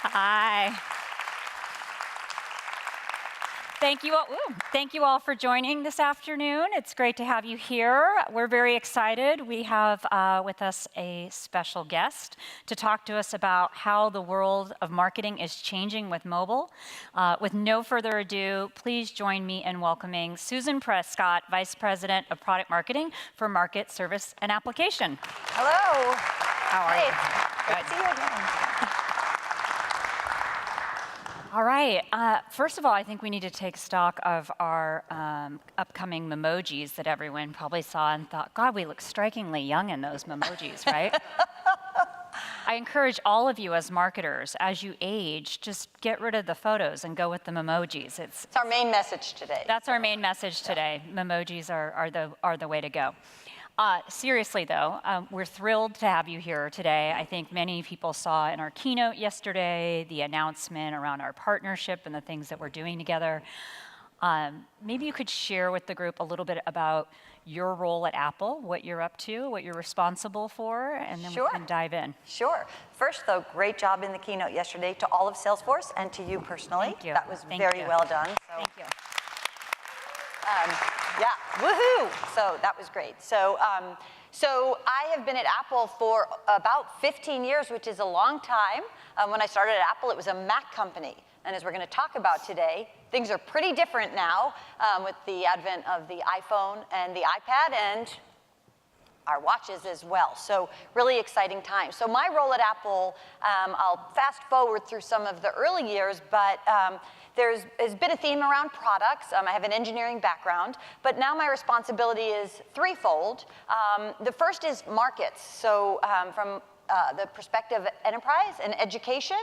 Hi. Thank you all for joining this afternoon. It's great to have you here. We're very excited. We have with us a special guest to talk to us about how the world of marketing is changing with mobile. With no further ado, please join me in welcoming Susan Prescott, Vice President of Product Marketing for Market, Service, and Application. Hello. How are you? Good to see you again. All right. First of all, I think we need to take stock of our upcoming memojis that everyone probably saw and thought, God, we look strikingly young in those memojis, right? I encourage all of you as marketers, as you age, just get rid of the photos and go with the memojis. It's our main message today. That's our main message today. Memojis are the way to go. Seriously though, we're thrilled to have you here today. I think many people saw in our keynote yesterday the announcement around our partnership and the things that we're doing together. Maybe you could share with the group a little bit about your role at Apple, what you're up to, what you're responsible for, and then we can dive in. Sure. First though, great job in the keynote yesterday to all of Salesforce and to you personally. Thank you. That was very well done. So. Thank you. Yeah, woohoo! So that was great. So I have been at Apple for about 15 years, which is a long time. When I started at Apple, it was a Mac company. And as we're going to talk about today, things are pretty different now with the advent of the iPhone and the iPad and our watches as well. So really exciting times. So my role at Apple, I'll fast forward through some of the early years, but there's been a theme around products. I have an engineering background, but now my responsibility is threefold. The first is markets. So from the perspective of enterprise and education,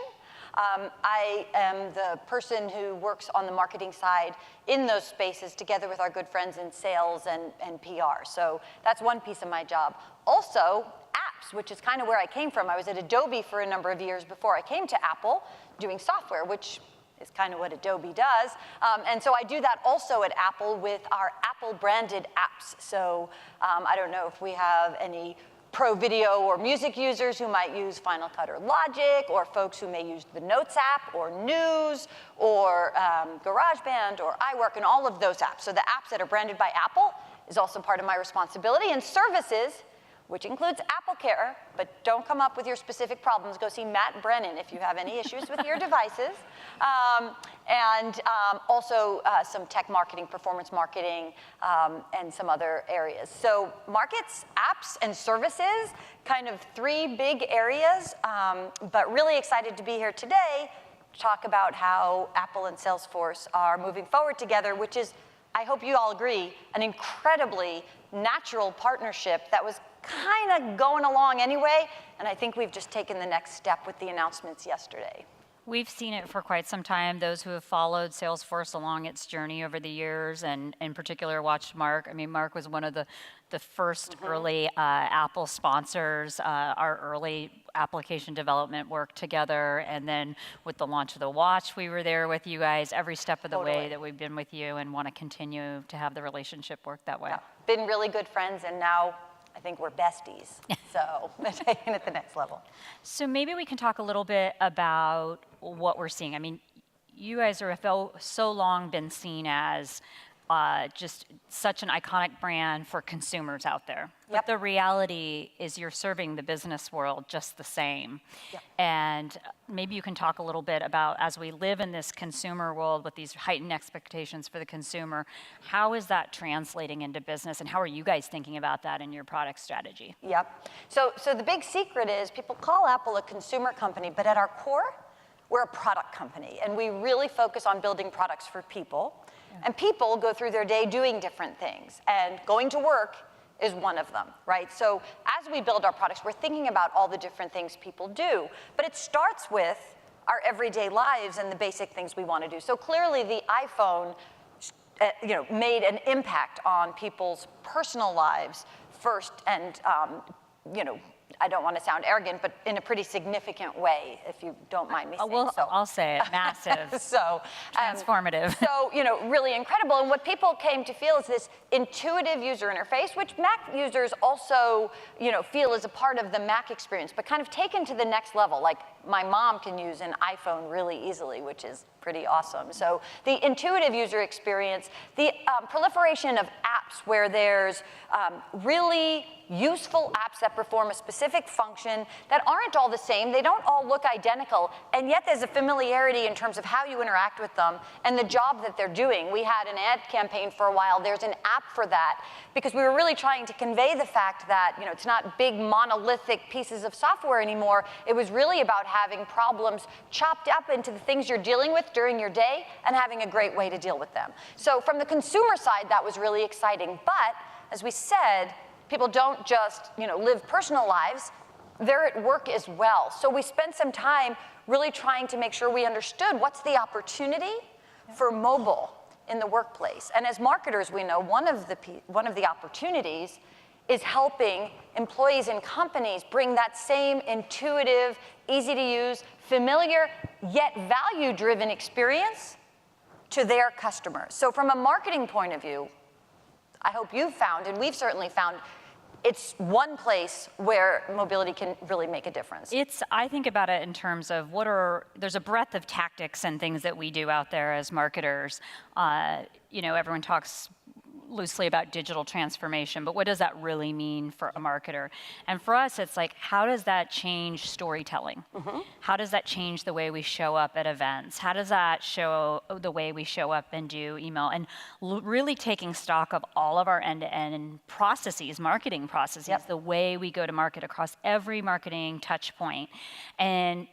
I am the person who works on the marketing side in those spaces together with our good friends in sales and PR. So that's one piece of my job. Also, apps, which is kind of where I came from. I was at Adobe for a number of years before I came to Apple doing software, which is kind of what Adobe does. And so I do that also at Apple with our Apple-branded apps. So I don't know if we have any pro video or music users who might use Final Cut or Logic, or folks who may use the Notes app, or News, or GarageBand, or iWork, and all of those apps. So the apps that are branded by Apple is also part of my responsibility. And services, which includes AppleCare, but don't come up with your specific problems. Go see Matt Brennan if you have any issues with your devices. Also some tech marketing, performance marketing, and some other areas. So markets, apps, and services, kind of three big areas, but really excited to be here today to talk about how Apple and Salesforce are moving forward together, which is, I hope you all agree, an incredibly natural partnership that was kind of going along anyway, and I think we've just taken the next step with the announcements yesterday. We've seen it for quite some time. Those who have followed Salesforce along its journey over the years, and in particular watched Mark. I mean, Mark was one of the first early Apple sponsors, our early application development work together, and then with the launch of the watch, we were there with you guys every step of the way that we've been with you, and want to continue to have the relationship work that way. Yeah. Been really good friends, and now I think we're besties, so taking it to the next level. So maybe we can talk a little bit about what we're seeing. I mean, you guys are so long been seen as just such an iconic brand for consumers out there. But the reality is you're serving the business world just the same. And maybe you can talk a little bit about, as we live in this consumer world with these heightened expectations for the consumer, how is that translating into business, and how are you guys thinking about that in your product strategy? Yep. So the big secret is people call Apple a consumer company, but at our core, we're a product company, and we really focus on building products for people. And people go through their day doing different things, and going to work is one of them, right? So as we build our products, we're thinking about all the different things people do, but it starts with our everyday lives and the basic things we want to do. So clearly the iPhone made an impact on people's personal lives first, and I don't want to sound arrogant, but in a pretty significant way, if you don't mind me saying so. I'll say it, massive. So transformative. So, really incredible. And what people came to feel is this intuitive user interface, which Mac users also, feel is a part of the Mac experience, but kind of taken to the next level. Like, my mom can use an iPhone really easily, which is pretty awesome. So the intuitive user experience, the proliferation of apps where there's really useful apps that perform a specific function that aren't all the same, they don't all look identical, and yet there's a familiarity in terms of how you interact with them and the job that they're doing. We had an ad campaign for a while, there's an app for that, because we were really trying to convey the fact that, you know, it's not big monolithic pieces of software anymore. It was really about having problems chopped up into the things you're dealing with during your day and having a great way to deal with them. So from the consumer side, that was really exciting. But as we said, people don't just, you know, live personal lives, they're at work as well. So we spent some time really trying to make sure we understood what's the opportunity for mobile in the workplace. And as marketers, we know one of the opportunities is helping employees and companies bring that same intuitive, easy to use, familiar, yet value-driven experience to their customers. So from a marketing point of view, I hope you've found, and we've certainly found, it's one place where mobility can really make a difference. I think about it in terms of there's a breadth of tactics and things that we do out there as marketers. You know, everyone talks loosely about digital transformation, but what does that really mean for a marketer? And for us, it's like, how does that change storytelling? How does that change the way we show up at events? How does that show the way we show up and do email? And really taking stock of all of our end-to-end processes, marketing processes, the way we go to market across every marketing touch point. And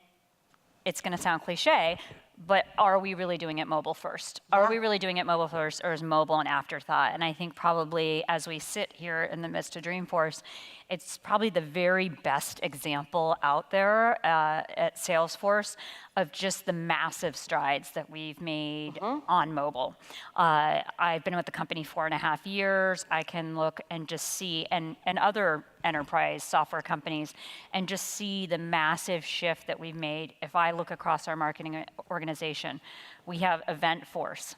it's gonna sound cliche, but are we really doing it mobile first? Are we really doing it mobile first, or is mobile an afterthought? And I think probably as we sit here in the midst of Dreamforce, it's probably the very best example out there at Salesforce of just the massive strides that we've made on mobile. I've been with the company 4.5 years. I can look and just see, and other enterprise software companies, and just see the massive shift that we've made. If I look across our marketing organization, we have Eventforce.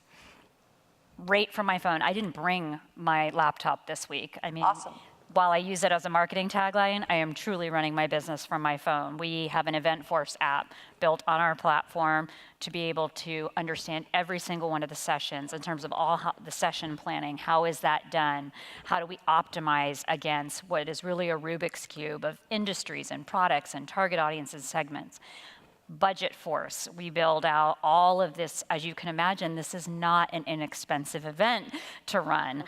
Right from my phone. I didn't bring my laptop this week. I mean, awesome. While I use it as a marketing tagline, I am truly running my business from my phone. We have an Eventforce app built on our platform to be able to understand every single one of the sessions in terms of the session planning. How is that done? How do we optimize against what is really a Rubik's Cube of industries and products and target audiences segments? Budget Force, we build out all of this. As you can imagine, this is not an inexpensive event to run.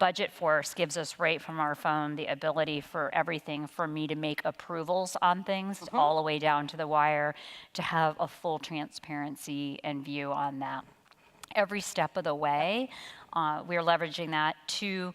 Budget Force gives us right from our phone the ability for everything for me to make approvals on things all the way down to the wire, to have a full transparency and view on that. Every step of the way, we're leveraging that to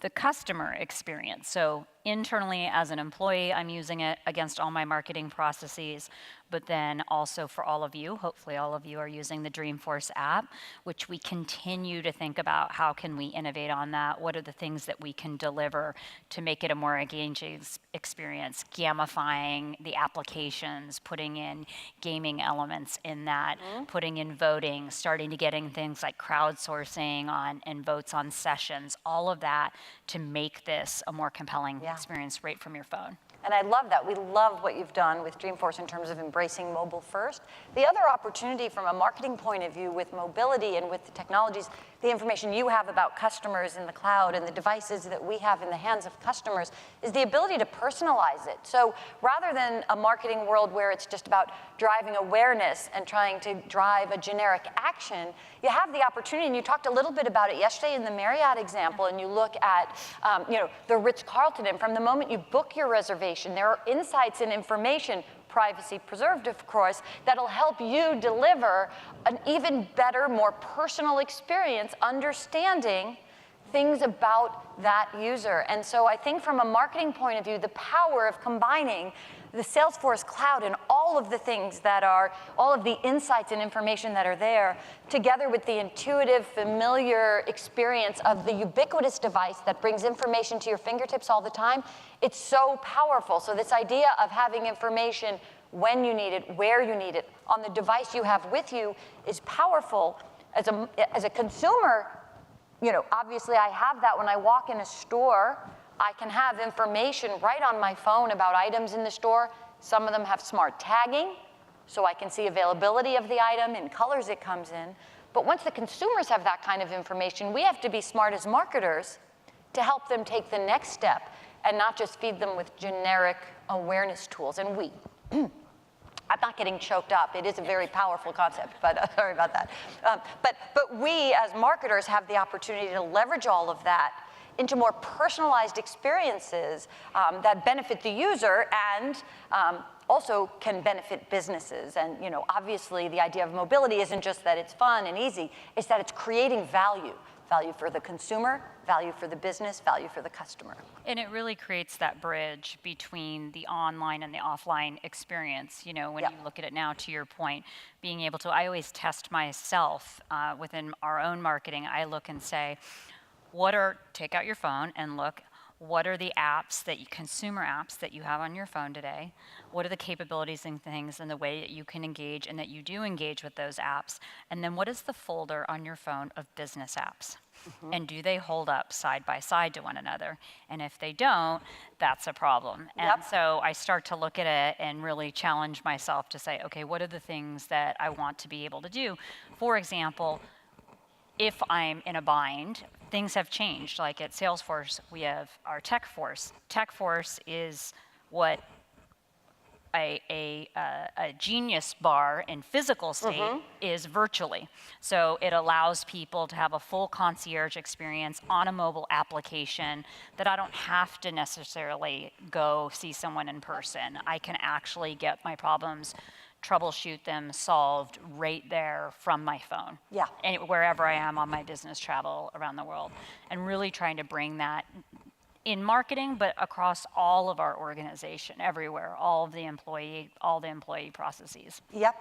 the customer experience. So internally as an employee, I'm using it against all my marketing processes, but then also for all of you, hopefully all of you are using the Dreamforce app, which we continue to think about how can we innovate on that? What are the things that we can deliver to make it a more engaging experience? Gamifying the applications, putting in gaming elements in that, putting in voting, starting to get in things like crowdsourcing and votes on sessions, all of that to make this a more compelling experience right from your phone. And I love that. We love what you've done with Dreamforce in terms of embracing mobile first. The other opportunity from a marketing point of view with mobility and with the technologies, the information you have about customers in the cloud and the devices that we have in the hands of customers, is the ability to personalize it. So rather than a marketing world where it's just about driving awareness and trying to drive a generic action, you have the opportunity, and you talked a little bit about it yesterday in the Marriott example, and you look at the Ritz-Carlton, and from the moment you book your reservation, there are insights and information, privacy preserved, of course, that'll help you deliver an even better, more personal experience, understanding things about that user. And so I think from a marketing point of view, the power of combining the Salesforce cloud and all of the things that are, all of the insights and information that are there, together with the intuitive, familiar experience of the ubiquitous device that brings information to your fingertips all the time, it's so powerful. So this idea of having information when you need it, where you need it, on the device you have with you is powerful. As a consumer, obviously I have that when I walk in a store. I can have information right on my phone about items in the store Some of them have smart tagging, so I can see availability of the item in colors it comes in. But once the consumers have that kind of information, we have to be smart as marketers to help them take the next step and not just feed them with generic awareness tools. And I'm not getting choked up. It is a very powerful concept, but sorry about that. But we, as marketers, have the opportunity to leverage all of that into more personalized experiences that benefit the user and also can benefit businesses. And obviously, the idea of mobility isn't just that it's fun and easy, it's that it's creating value. Value for the consumer, value for the business, value for the customer. And it really creates that bridge between the online and the offline experience. When you look at it now, to your point, being able to, I always test myself within our own marketing. I look and say, take out your phone and look, what are the apps consumer apps that you have on your phone today? What are the capabilities and things and the way that you can engage and that you do engage with those apps? And then what is the folder on your phone of business apps? Mm-hmm. And do they hold up side by side to one another? And if they don't, that's a problem. And so I start to look at it and really challenge myself to say, okay, what are the things that I want to be able to do? For example, if I'm in a bind, things have changed. Like at Salesforce, we have our Tech Force. Tech Force is what a Genius bar in physical state is virtually. So it allows people to have a full concierge experience on a mobile application that I don't have to necessarily go see someone in person. I can actually get my problems, troubleshoot them, solved right there from my phone. Yeah. And wherever I am on my business travel around the world. And really trying to bring that in marketing, but across all of our organization, everywhere, all the employee processes. Yep.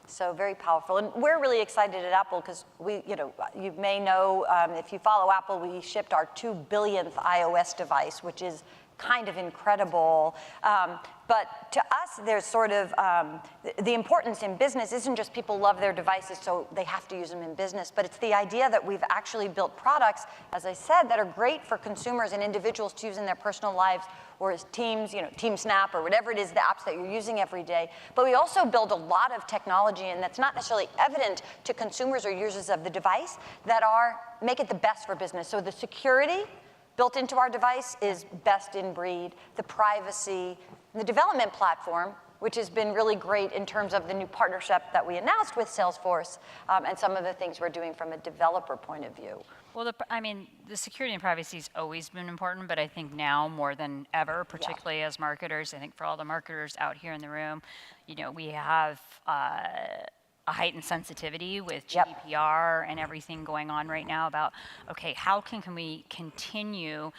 So very powerful. And we're really excited at Apple because you may know, if you follow Apple, we shipped our 2 billionth iOS device, which is kind of incredible. But to us, there's sort of, the importance in business isn't just people love their devices, so they have to use them in business, but it's the idea that we've actually built products, as I said, that are great for consumers and individuals to use in their personal lives, or as teams, Team Snap, or whatever it is, the apps that you're using every day. But we also build a lot of technology, and that's not necessarily evident to consumers or users of the device, that make it the best for business. So the security built into our device is best in breed. The privacy, the development platform, which has been really great in terms of the new partnership that we announced with Salesforce, and some of the things we're doing from a developer point of view. Well, the security and privacy has always been important, but I think now more than ever, particularly as marketers, I think for all the marketers out here in the room, we have a heightened sensitivity with GDPR and everything going on right now about, okay, how can we continue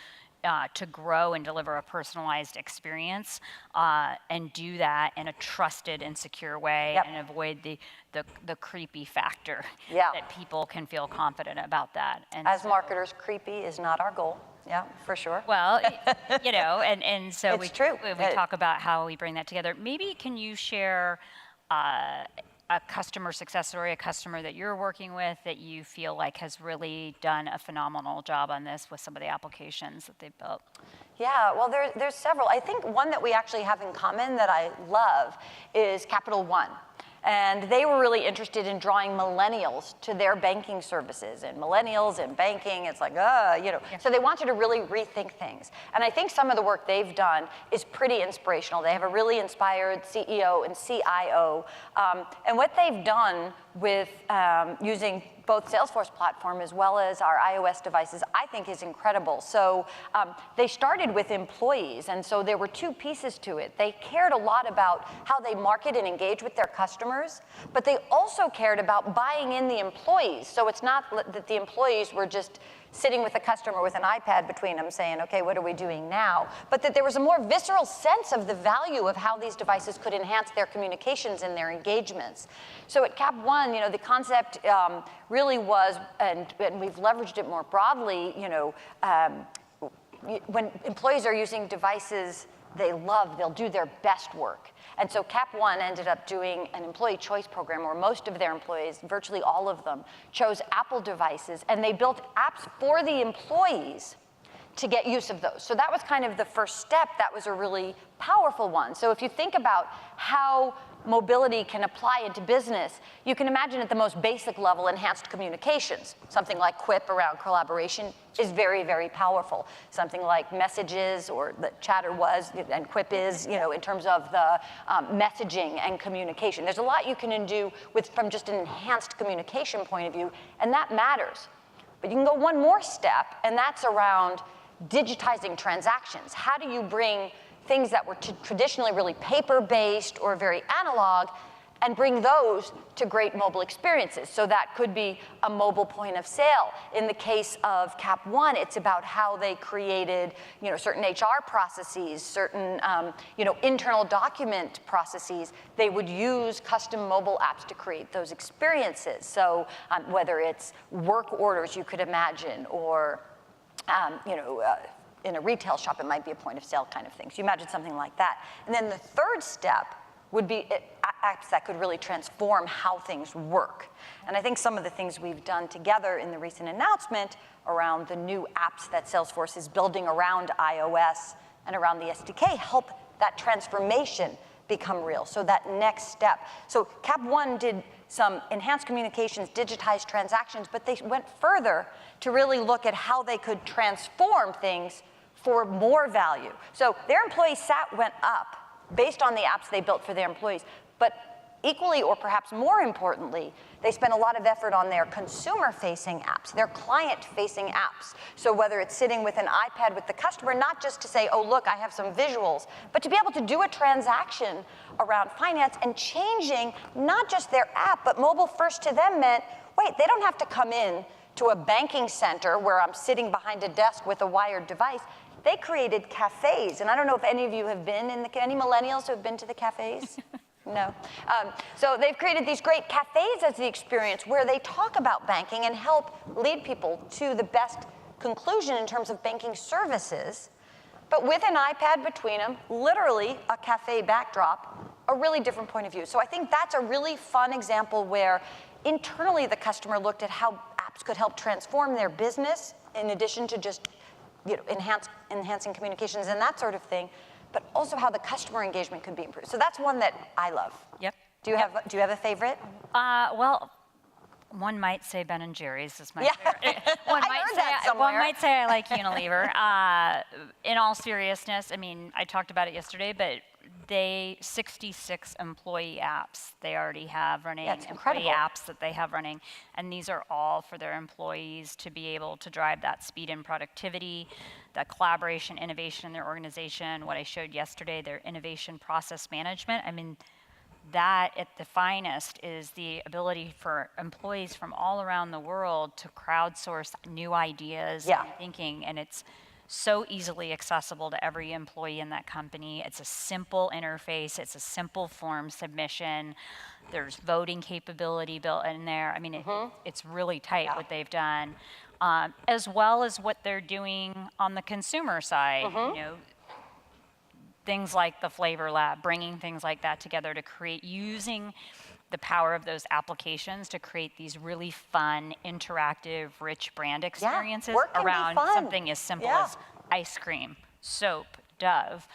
to grow and deliver a personalized experience and do that in a trusted and secure way and avoid the creepy factor that people can feel confident about that. And as marketers, creepy is not our goal. Yeah, for sure. Well, and so it's true. We talk about how we bring that together. Maybe can you share a customer success story, a customer that you're working with that you feel like has really done a phenomenal job on this with some of the applications that they've built? Yeah, well, there's several. I think one that we actually have in common that I love is Capital One. And they were really interested in drawing millennials to their banking services. And millennials and banking, it's like, So they wanted to really rethink things. And I think some of the work they've done is pretty inspirational. They have a really inspired CEO and CIO. And what they've done with using both Salesforce platform as well as our iOS devices, I think is incredible. So they started with employees, and so there were two pieces to it. They cared a lot about how they market and engage with their customers, but they also cared about buying in the employees. So it's not that the employees were just sitting with the customer with an iPad between them saying, okay, what are we doing now? But that there was a more visceral sense of the value of how these devices could enhance their communications and their engagements. So at Cap One, the concept really was, and we've leveraged it more broadly, when employees are using devices they'll do their best work. And so Cap One ended up doing an employee choice program where most of their employees, virtually all of them, chose Apple devices, and they built apps for the employees to get use of those. So that was kind of the first step. That was a really powerful one. So if you think about how mobility can apply into business, you can imagine at the most basic level enhanced communications. Something like Quip around collaboration is very, very powerful. Something like messages, or the Chatter was, and Quip is, in terms of the messaging and communication. There's a lot you can do from just an enhanced communication point of view, and that matters. But you can go one more step, and that's around digitizing transactions. How do you bring things that were traditionally really paper-based or very analog and bring those to great mobile experiences? So that could be a mobile point of sale. In the case of Cap One, it's about how they created, certain HR processes, certain, internal document processes. They would use custom mobile apps to create those experiences. So whether it's work orders, you could imagine, or in a retail shop, it might be a point of sale kind of thing. So you imagine something like that. And then the third step would be apps that could really transform how things work. And I think some of the things we've done together in the recent announcement around the new apps that Salesforce is building around iOS and around the SDK help that transformation become real. So that next step. So Cap One did some enhanced communications, digitized transactions, but they went further to really look at how they could transform things for more value. So their employee sat went up based on the apps they built for their employees. But equally, or perhaps more importantly, they spent a lot of effort on their consumer-facing apps, their client-facing apps. So whether it's sitting with an iPad with the customer, not just to say, oh, look, I have some visuals, but to be able to do a transaction around finance and changing not just their app, but mobile first to them meant, wait, they don't have to come in to a banking center where I'm sitting behind a desk with a wired device. They created cafes, and I don't know if any of you have been any millennials who have been to the cafes? No. So they've created these great cafes as the experience where they talk about banking and help lead people to the best conclusion in terms of banking services, but with an iPad between them, literally a cafe backdrop, a really different point of view. So I think that's a really fun example where internally the customer looked at how apps could help transform their business in addition to just enhancing communications and that sort of thing, but also how the customer engagement could be improved. So that's one that I love. Yep. Do you have a favorite? Well, one might say Ben and Jerry's is my favorite. I heard that somewhere. One might say I like Unilever. In all seriousness, I mean, I talked about it yesterday, but 66 employee apps they already have running, employee apps that they have running, and these are all for their employees to be able to drive that speed and productivity, that collaboration, innovation in their organization. What I showed yesterday, their innovation process management. I mean, that at the finest is the ability for employees from all around the world to crowdsource new ideas and thinking, and it's so easily accessible to every employee in that company. It's a simple interface. It's a simple form submission. There's voting capability built in there. I mean, it's really tight what they've done, as well as what they're doing on the consumer side. Things like the Flavor Lab, bringing things like that together to create, using the power of those applications to create these really fun, interactive, rich brand experiences around something as simple as ice cream, soap, Dove,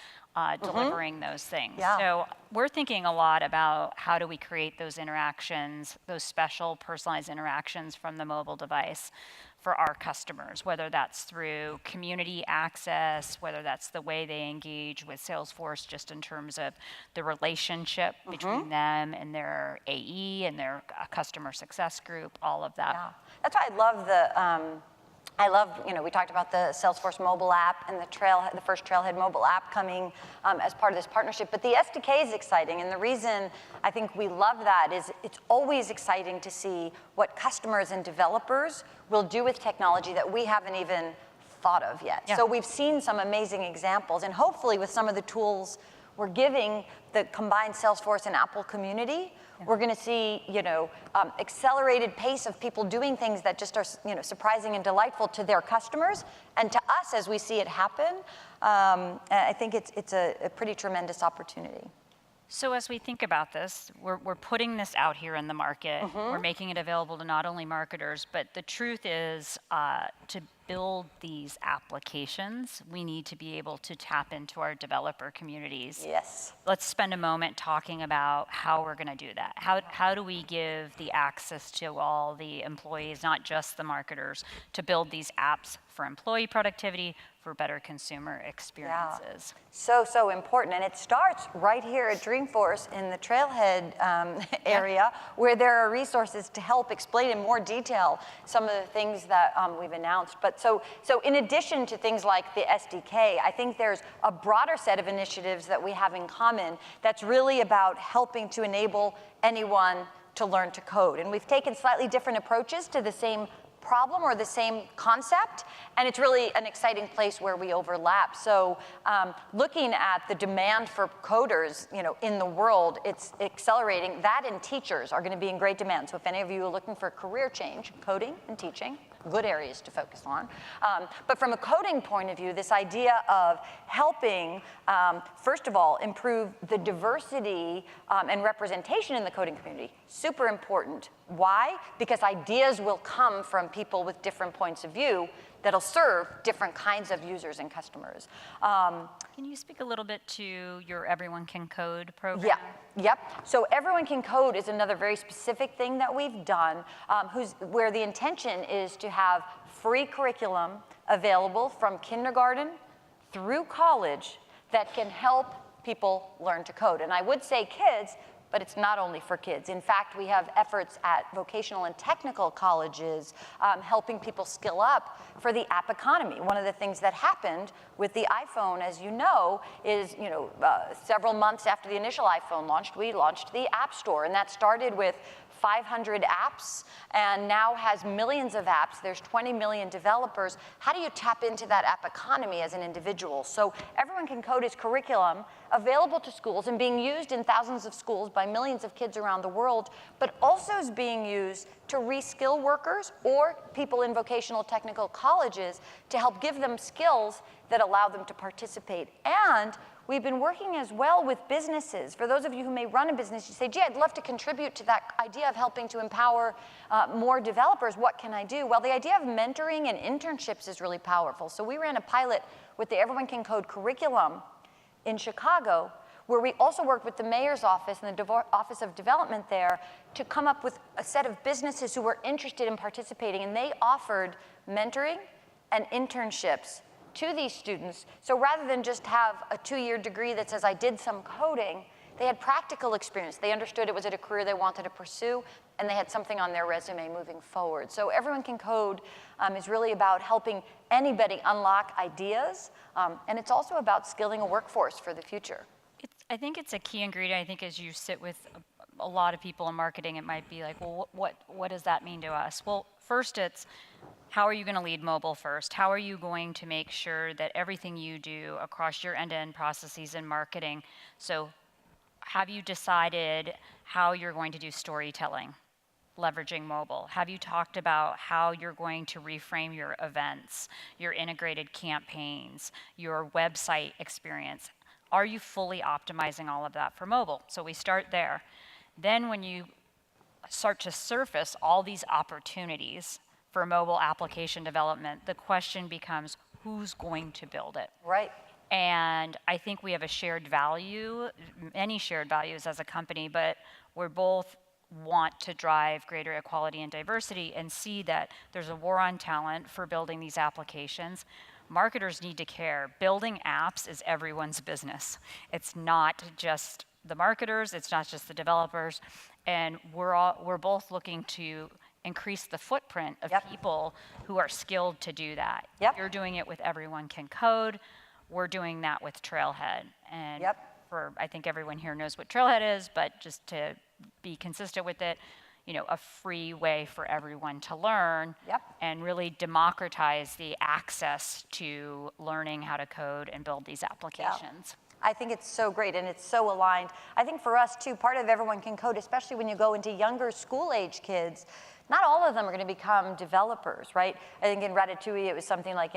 delivering those things. So we're thinking a lot about how do we create those interactions, those special personalized interactions from the mobile device for our customers, whether that's through community access, whether that's the way they engage with Salesforce just in terms of the relationship between them and their AE and their customer success group, all of that. Yeah. That's why I love, we talked about the Salesforce mobile app and the first Trailhead mobile app coming as part of this partnership. But the SDK is exciting, and the reason I think we love that is it's always exciting to see what customers and developers will do with technology that we haven't even thought of yet. So we've seen some amazing examples, and hopefully with some of the tools we're giving the combined Salesforce and Apple community, we're going to see, accelerated pace of people doing things that just are, surprising and delightful to their customers and to us as we see it happen. I think it's a pretty tremendous opportunity. So as we think about this, we're putting this out here in the market. We're making it available to not only marketers, but the truth is build these applications, we need to be able to tap into our developer communities. Yes. Let's spend a moment talking about how we're going to do that. How do we give the access to all the employees, not just the marketers, to build these apps for employee productivity, for better consumer experiences? So important. And it starts right here at Dreamforce in the Trailhead area, where there are resources to help explain in more detail some of the things that we've announced. But so in addition to things like the SDK, I think there's a broader set of initiatives that we have in common that's really about helping to enable anyone to learn to code. And we've taken slightly different approaches to the same problem or the same concept, and it's really an exciting place where we overlap. So looking at the demand for coders, in the world, it's accelerating. That and teachers are going to be in great demand. So if any of you are looking for career change, coding and teaching, good areas to focus on. But from a coding point of view, this idea of helping, first of all, improve the diversity and representation in the coding community, super important. Why? Because ideas will come from people with different points of view that'll serve different kinds of users and customers. Can you speak a little bit to your Everyone Can Code program? Yeah, yep. So Everyone Can Code is another very specific thing that we've done, where the intention is to have free curriculum available from kindergarten through college that can help people learn to code. And I would say kids, but it's not only for kids. In fact, we have efforts at vocational and technical colleges helping people skill up for the app economy. One of the things that happened with the iPhone, as you know, is several months after the initial iPhone launched, we launched the App Store, and that started with 500 apps and now has millions of apps. There's 20 million developers. How do you tap into that app economy as an individual? So Everyone Can Code is curriculum available to schools and being used in thousands of schools by millions of kids around the world, but also is being used to reskill workers or people in vocational technical colleges to help give them skills that allow them to participate. And we've been working as well with businesses. For those of you who may run a business, you say, gee, I'd love to contribute to that idea of helping to empower more developers. What can I do? Well, the idea of mentoring and internships is really powerful. So we ran a pilot with the Everyone Can Code curriculum in Chicago, where we also worked with the mayor's office and the Office of Development there to come up with a set of businesses who were interested in participating, and they offered mentoring and internships to these students. So rather than just have a 2-year degree that says I did some coding, they had practical experience. They understood it was a career they wanted to pursue, and they had something on their resume moving forward. So Everyone Can Code is really about helping anybody unlock ideas, and it's also about skilling a workforce for the future. I think it's a key ingredient. I think as you sit with a lot of people in marketing, it might be like, well, what does that mean to us? Well, first it's, how are you going to lead mobile first? How are you going to make sure that everything you do across your end-to-end processes in marketing? So have you decided how you're going to do storytelling, leveraging mobile? Have you talked about how you're going to reframe your events, your integrated campaigns, your website experience? Are you fully optimizing all of that for mobile? So we start there. Then when you start to surface all these opportunities for mobile application development, the question becomes, who's going to build it? Right. And I think we have a shared value, many shared values as a company, but we're both want to drive greater equality and diversity and see that there's a war on talent for building these applications. Marketers need to care. Building apps is everyone's business. It's not just the marketers, it's not just the developers, and we're both looking to increase the footprint of people who are skilled to do that. You're doing it with Everyone Can Code. We're doing that with Trailhead. And I think everyone here knows what Trailhead is, but just to be consistent with it, a free way for everyone to learn and really democratize the access to learning how to code and build these applications. I think it's so great, and it's so aligned. I think for us, too, part of Everyone Can Code, especially when you go into younger school-age kids, not all of them are going to become developers, right? I think in Ratatouille, it was something like,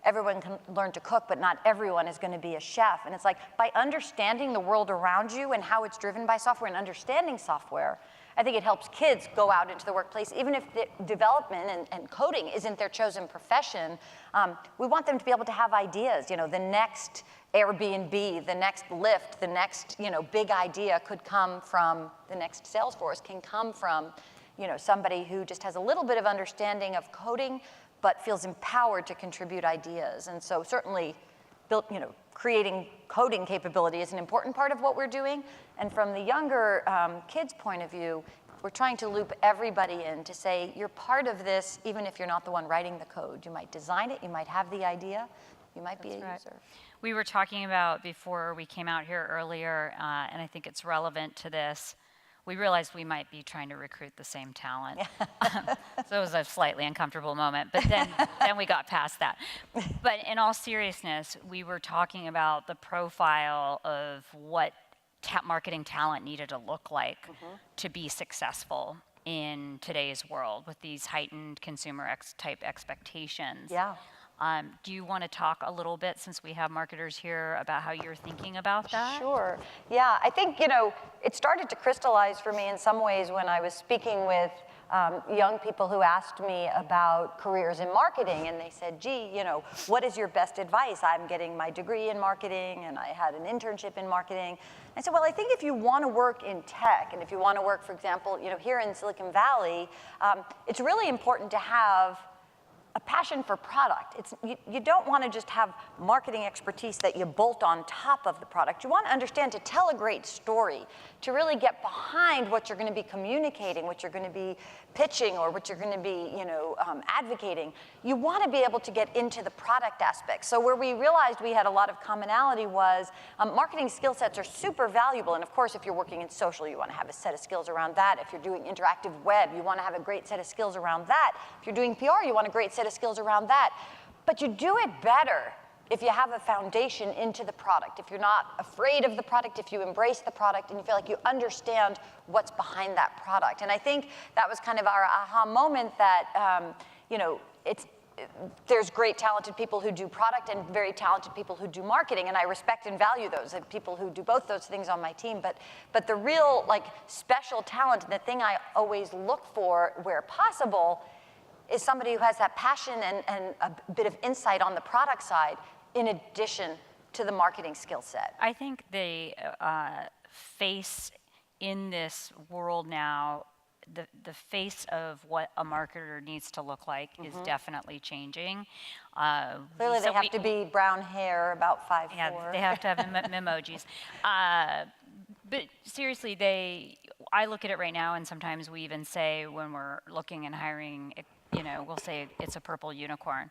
everyone can learn to cook, but not everyone is going to be a chef. And it's like, by understanding the world around you and how it's driven by software and understanding software, I think it helps kids go out into the workplace, even if the development and coding isn't their chosen profession. We want them to be able to have ideas. The next Airbnb, the next Lyft, the next big idea could come from the next Salesforce, can come from somebody who just has a little bit of understanding of coding, but feels empowered to contribute ideas. And so certainly, creating coding capability is an important part of what we're doing. And from the younger kids' point of view, we're trying to loop everybody in to say, you're part of this, even if you're not the one writing the code. You might design it, you might have the idea, you might be a user. We were talking about, before we came out here earlier, and I think it's relevant to this, we realized we might be trying to recruit the same talent. So it was a slightly uncomfortable moment, but then we got past that. But in all seriousness, we were talking about the profile of what marketing talent needed to look like to be successful in today's world with these heightened consumer type expectations. Yeah. Do you want to talk a little bit, since we have marketers here, about how you're thinking about that? Sure. Yeah, I think, it started to crystallize for me in some ways when I was speaking with young people who asked me about careers in marketing, and they said, gee, what is your best advice? I'm getting my degree in marketing, and I had an internship in marketing. I said, well, I think if you want to work in tech, and if you want to work, for example, here in Silicon Valley, it's really important to have a passion for product. You don't want to just have marketing expertise that you bolt on top of the product. You want to understand to tell a great story, to really get behind what you're going to be communicating, what you're going to be pitching, or what you're going to be, advocating. You want to be able to get into the product aspect. So where we realized we had a lot of commonality was marketing skill sets are super valuable. And of course, if you're working in social, you want to have a set of skills around that. If you're doing interactive web, you want to have a great set of skills around that. If you're doing PR, you want a great set of skills around that. But you do it better if you have a foundation into the product, if you're not afraid of the product, if you embrace the product and you feel like you understand what's behind that product. And I think that was kind of our aha moment that, there's great talented people who do product and very talented people who do marketing, and I respect and value those, and people who do both those things on my team. But the real special talent, the thing I always look for where possible, is somebody who has that passion and a bit of insight on the product side in addition to the marketing skill set. I think the face in this world now, the face of what a marketer needs to look like is definitely changing. Clearly they have to be brown hair, about 5'4". Yeah, they have to have emojis. But seriously, I look at it right now, and sometimes we even say when we're looking and hiring, we'll say it's a purple unicorn.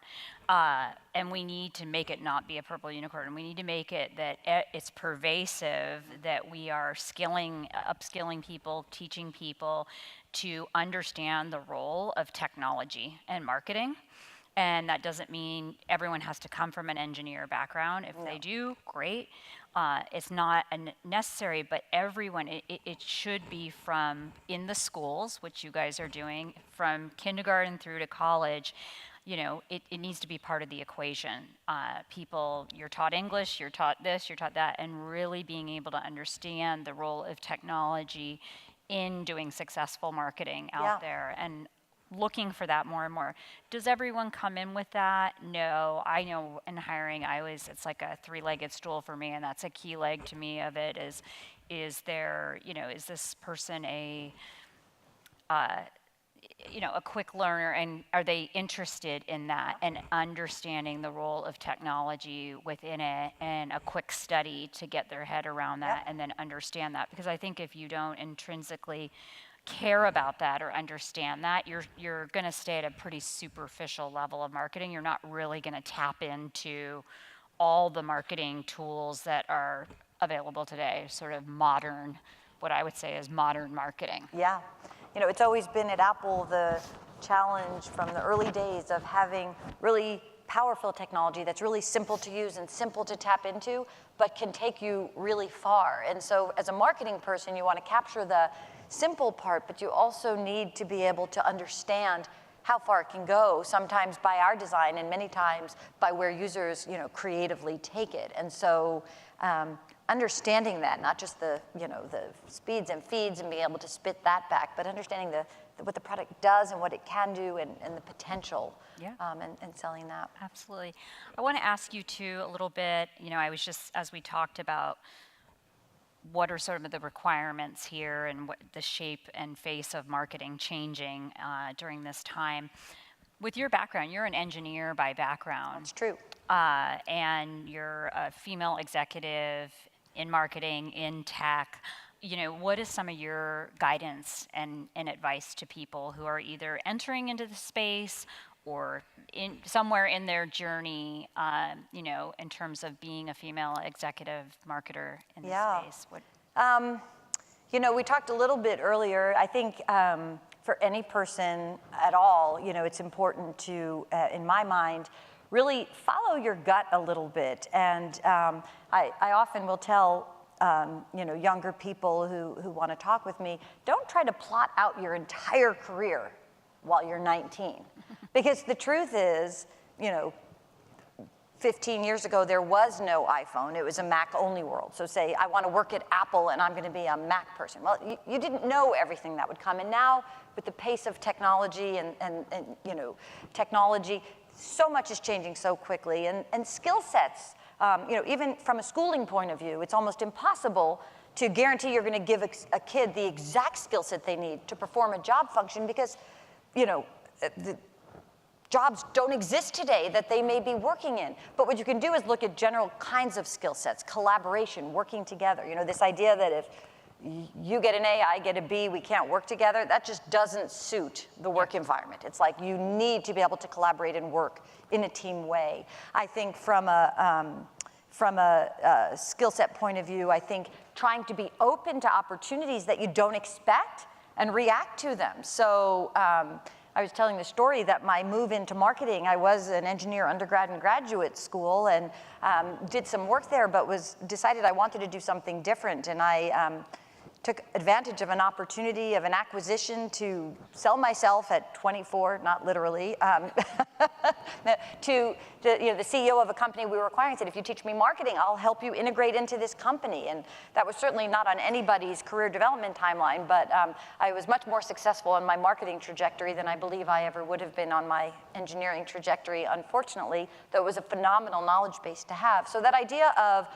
And we need to make it not be a purple unicorn. We need to make it that it's pervasive, that we are upskilling people, teaching people to understand the role of technology and marketing. And that doesn't mean everyone has to come from an engineer background. If they do, great. It's not necessary, but everyone, it should be from in the schools, which you guys are doing, from kindergarten through to college. It needs to be part of the equation. People, you're taught English, you're taught this, you're taught that, and really being able to understand the role of technology in doing successful marketing out there. And looking for that more and more. Does everyone come in with that? No. I know in hiring, it's like a three-legged stool for me, and that's a key leg to me of it is this person a quick learner, and are they interested in that and understanding the role of technology within it, and a quick study to get their head around that and then understand that? Because I think if you don't intrinsically care about that or understand that, you're going to stay at a pretty superficial level of marketing. You're not really going to tap into all the marketing tools that are available today, sort of modern, what I would say is modern marketing. Yeah. It's always been at Apple the challenge from the early days of having really powerful technology that's really simple to use and simple to tap into, but can take you really far. And so as a marketing person, you want to capture the simple part, but you also need to be able to understand how far it can go, sometimes by our design and many times by where users, creatively take it. And so understanding that, not just the speeds and feeds and being able to spit that back, but understanding what the product does and what it can do and the potential, and selling that. Absolutely. I want to ask you too a little bit, I was just, as we talked about, what are sort of the requirements here and what the shape and face of marketing changing during this time. With your background, you're an engineer by background. That's true. And you're a female executive in marketing, in tech. What is some of your guidance and advice to people who are either entering into the space or somewhere in their journey, in terms of being a female executive marketer in this space? We talked a little bit earlier. I think for any person at all, it's important to, in my mind, really follow your gut a little bit. And I often will tell younger people who want to talk with me, don't try to plot out your entire career while you're 19. Because the truth is, 15 years ago, there was no iPhone. It was a Mac-only world. So say, I want to work at Apple and I'm going to be a Mac person. Well, you didn't know everything that would come. And now, with the pace of technology and technology, so much is changing so quickly. And skill sets, even from a schooling point of view, it's almost impossible to guarantee you're going to give a kid the exact skill set they need to perform a job function because, the jobs don't exist today that they may be working in. But what you can do is look at general kinds of skill sets, collaboration, working together. This idea that if you get an A, I get a B, we can't work together, that just doesn't suit the work environment. It's like you need to be able to collaborate and work in a team way. I think from a skill set point of view, I think trying to be open to opportunities that you don't expect and react to them. So I was telling the story that my move into marketing, I was an engineer undergrad and graduate school and did some work there, but decided I wanted to do something different. And I took advantage of an opportunity of an acquisition to sell myself at 24, not literally, to the CEO of a company we were acquiring. Said, if you teach me marketing, I'll help you integrate into this company. And that was certainly not on anybody's career development timeline, but I was much more successful on my marketing trajectory than I believe I ever would have been on my engineering trajectory, unfortunately, though it was a phenomenal knowledge base to have. So that idea of,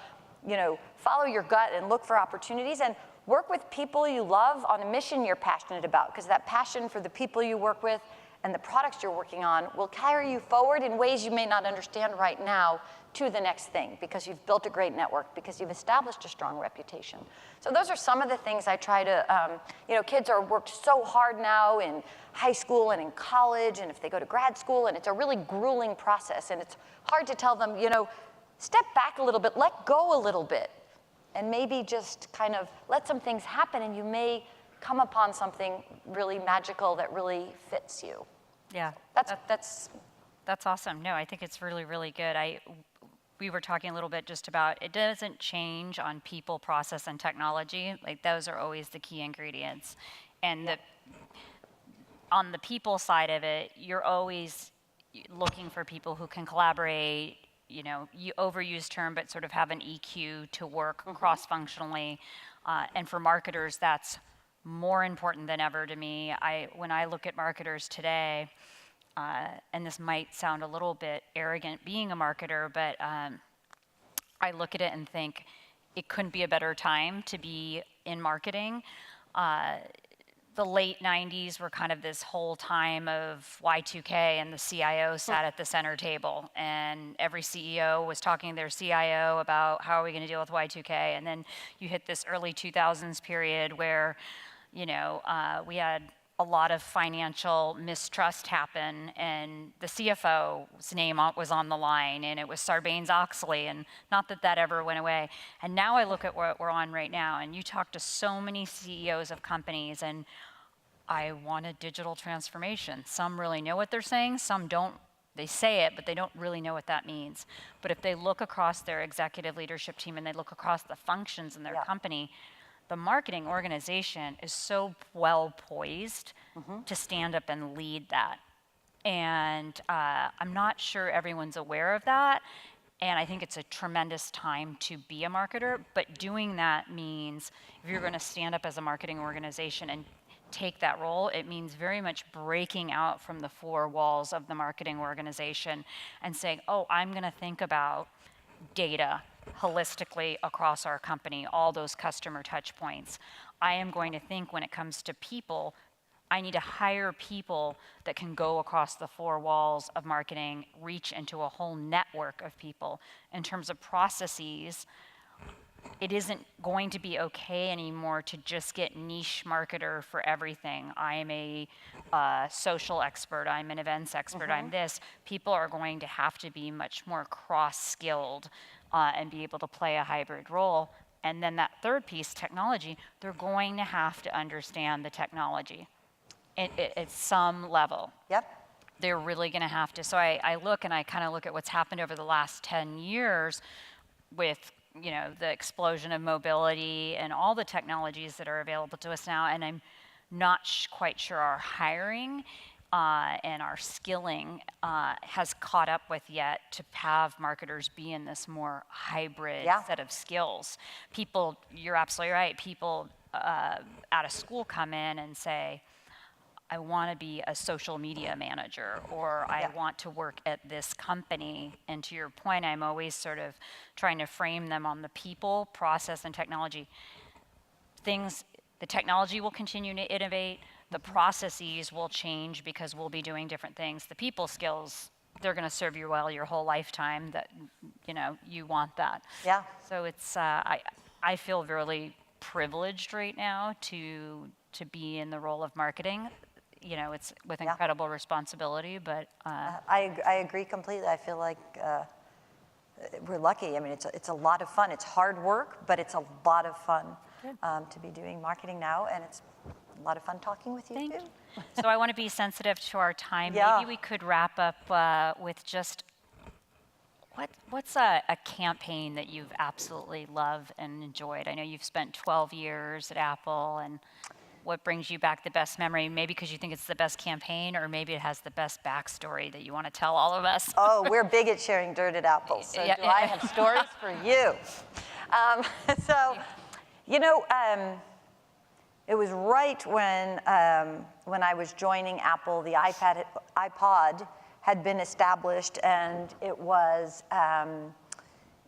follow your gut and look for opportunities and work with people you love on a mission you're passionate about, because that passion for the people you work with and the products you're working on will carry you forward in ways you may not understand right now to the next thing, because you've built a great network, because you've established a strong reputation. So those are some of the things I try to, kids are worked so hard now in high school and in college, and if they go to grad school, and it's a really grueling process, and it's hard to tell them, step back a little bit, let go a little bit, and maybe just kind of let some things happen, and you may come upon something really magical that really fits you. Yeah, that's awesome. No, I think it's really, really good. We were talking a little bit just about it doesn't change on people, process, and technology. Like those are always the key ingredients. And on the people side of it, you're always looking for people who can collaborate. You overuse term, but sort of have an EQ to work cross-functionally. And for marketers, that's more important than ever to me. When I look at marketers today, and this might sound a little bit arrogant being a marketer, but I look at it and think it couldn't be a better time to be in marketing. The late 90s were kind of this whole time of Y2K, and the CIO sat at the center table, and every CEO was talking to their CIO about how are we going to deal with Y2K. And then you hit this early 2000s period where, we had a lot of financial mistrust happen, and the CFO's name was on the line, and it was Sarbanes-Oxley, and not that ever went away. And now I look at what we're on right now, and you talk to so many CEOs of companies, and I want a digital transformation. Some really know what they're saying, some don't. They say it, but they don't really know what that means. But if they look across their executive leadership team and they look across the functions in their company, the marketing organization is so well poised to stand up and lead that. And I'm not sure everyone's aware of that. And I think it's a tremendous time to be a marketer. But doing that means if you're going to stand up as a marketing organization and take that role, it means very much breaking out from the four walls of the marketing organization and saying, oh, I'm going to think about data holistically across our company, all those customer touch points. I am going to think when it comes to people, I need to hire people that can go across the four walls of marketing, reach into a whole network of people. In terms of processes, it isn't going to be okay anymore to just get niche marketer for everything. I am a social expert, I'm an events expert, I'm this. People are going to have to be much more cross-skilled and be able to play a hybrid role. And then that third piece, technology, they're going to have to understand the technology at some level. Yep. They're really going to have to. So I look and I kind of look at what's happened over the last 10 years with the explosion of mobility and all the technologies that are available to us now, and I'm not quite sure our hiring and our skilling has caught up with yet to have marketers be in this more hybrid set of skills. People, you're absolutely right, people out of school come in and say, I want to be a social media manager, or I want to work at this company. And to your point, I'm always sort of trying to frame them on the people, process, and technology. The technology will continue to innovate. The processes will change because we'll be doing different things. The people skills, they're going to serve you well your whole lifetime. That you want that. Yeah. So it's I feel really privileged right now to be in the role of marketing. It's with incredible responsibility, but I agree completely. I feel like we're lucky. I mean, it's a lot of fun. It's hard work, but it's a lot of fun to be doing marketing now, and it's a lot of fun talking with you Thank too. you. So I want to be sensitive to our time. Yeah. Maybe we could wrap up with just what's a campaign that you've absolutely loved and enjoyed? I know you've spent 12 years at Apple, and what brings you back the best memory? Maybe because you think it's the best campaign, or maybe it has the best backstory that you want to tell all of us. Oh, we're big at sharing dirt at Apple, so do I have stories for you? It was right when I was joining Apple, the iPod had been established, and it was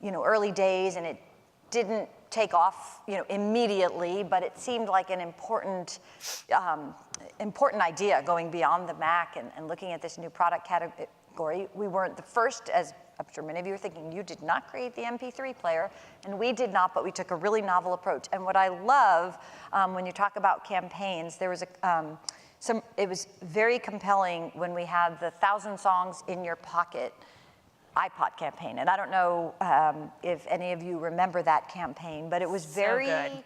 early days, and it didn't take off immediately, but it seemed like an important idea going beyond the Mac and looking at this new product category. We weren't the first, as I'm sure many of you are thinking. You did not create the MP3 player, and we did not, but we took a really novel approach. And what I love when you talk about campaigns, there was it was very compelling when we had the 1,000 Songs in Your Pocket iPod campaign. And I don't know if any of you remember that campaign, but it was very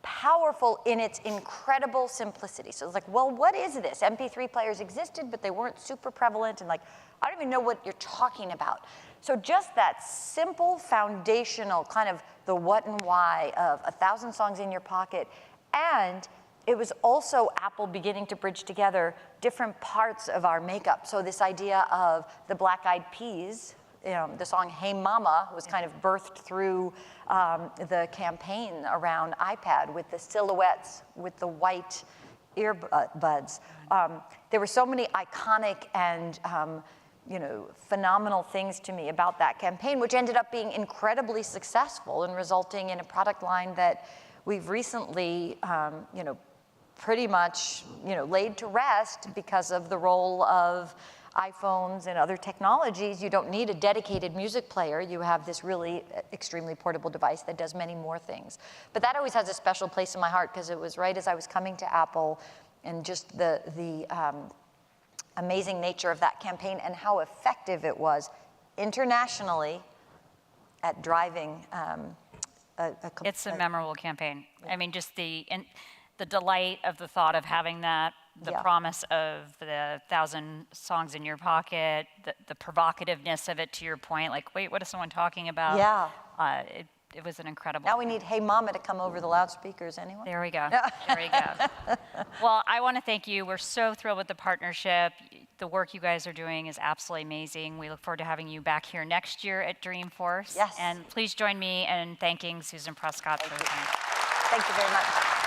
powerful in its incredible simplicity. So it was like, well, what is this? MP3 players existed, but they weren't super prevalent, and I don't even know what you're talking about. So just that simple foundational kind of the what and why of 1,000 Songs in Your Pocket, and it was also Apple beginning to bridge together different parts of our makeup. So this idea of the Black Eyed Peas, the song Hey Mama was kind of birthed through the campaign around iPad with the silhouettes, with the white earbuds. There were so many iconic and phenomenal things to me about that campaign, which ended up being incredibly successful and resulting in a product line that we've recently, pretty much, laid to rest because of the role of iPhones and other technologies. You don't need a dedicated music player. You have this really extremely portable device that does many more things. But that always has a special place in my heart because it was right as I was coming to Apple, and just the amazing nature of that campaign and how effective it was internationally at driving It's a memorable campaigine. I mean, just the delight of the thought of having that, the promise of the 1,000 Songs in Your Pocket, the provocativeness of it, to your point, like, wait, what is someone talking about? Yeah. it was an incredible. Now we need Hey Mama to come over the loudspeakers anyway. There we go. There we go. Well, I want to thank you. We're so thrilled with the partnership. The work you guys are doing is absolutely amazing. We look forward to having you back here next year at Dreamforce. Yes. And please join me in thanking Susan Prescott for her time. Thank you very much.